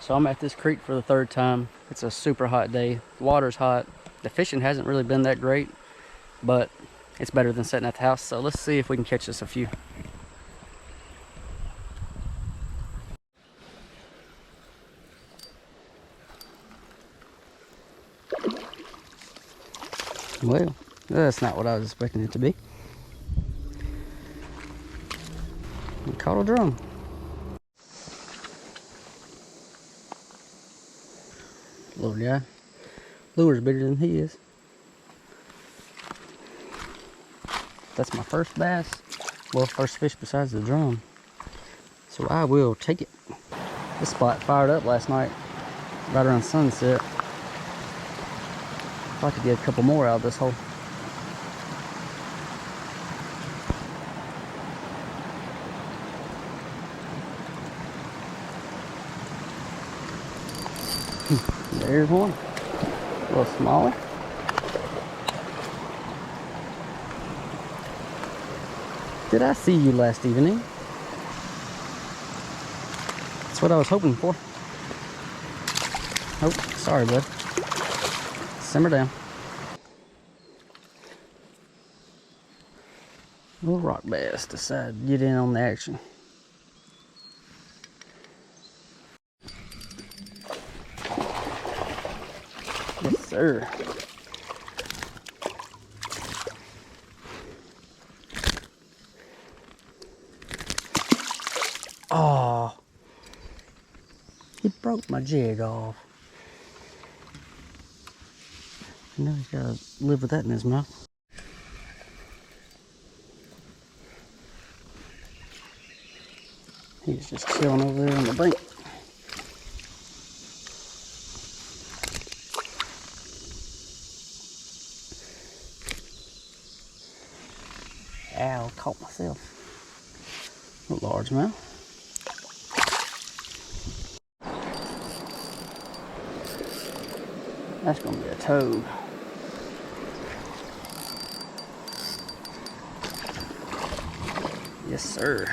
So I'm at this creek for the third time. It's a super hot day. The water's hot. The fishing hasn't really been that great, but it's better than sitting at the house. So let's see if we can catch us a few. Well, that's not what I was expecting it to be. I caught a drum. Little guy. Lure's bigger than he is. That's my first bass. Well, first fish besides the drum. So I will take it. This spot fired up last night, right around sunset. I'd like to get a couple more out of this hole. There's one. A little smaller. Did I see you last evening? That's what I was hoping for. Oh, sorry, bud. Simmer down. Little rock bass decided to get in on the action. Yes, sir. Oh, he broke my jig off. Now he's gotta live with that in his mouth. He's just chilling over there on the bank. Ow, caught myself. A largemouth. That's gonna be a toad. Yes, sir.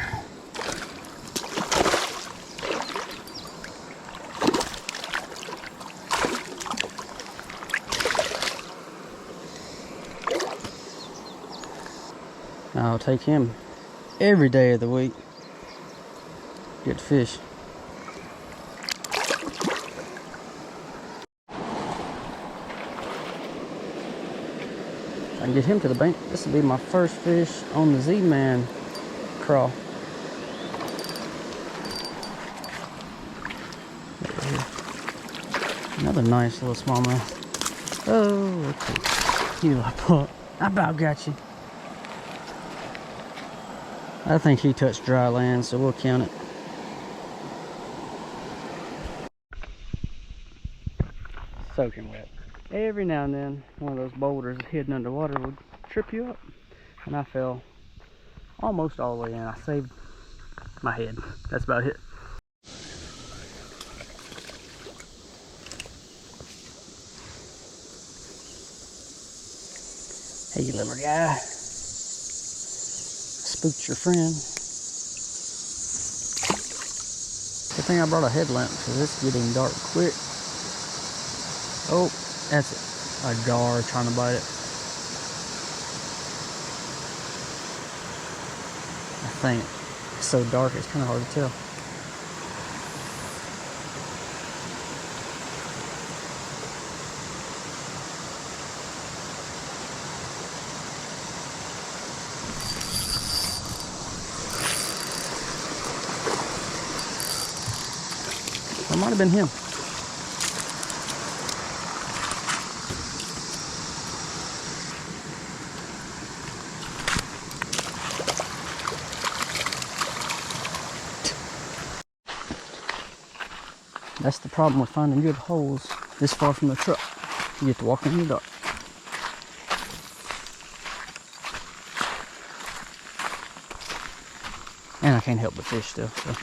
I'll take him every day of the week. Good fish. If I can get him to the bank, this will be my first fish on the Z-Man crawl. Another nice little smallmouth. Oh, okay. You I about got you. I think he touched dry land, so we'll count it. Soaking wet. Every now and then, one of those boulders hidden underwater would trip you up. And I fell almost all the way in. I saved my head. That's about it. Hey, little guy. Spooked your friend. Good thing I brought a headlamp because it's getting dark quick. Oh, that's a gar trying to bite it. I think it's so dark it's kind of hard to tell. It might have been him. That's the problem with finding good holes this far from the truck. You get to walk in the dark. And I can't help but fish still. So.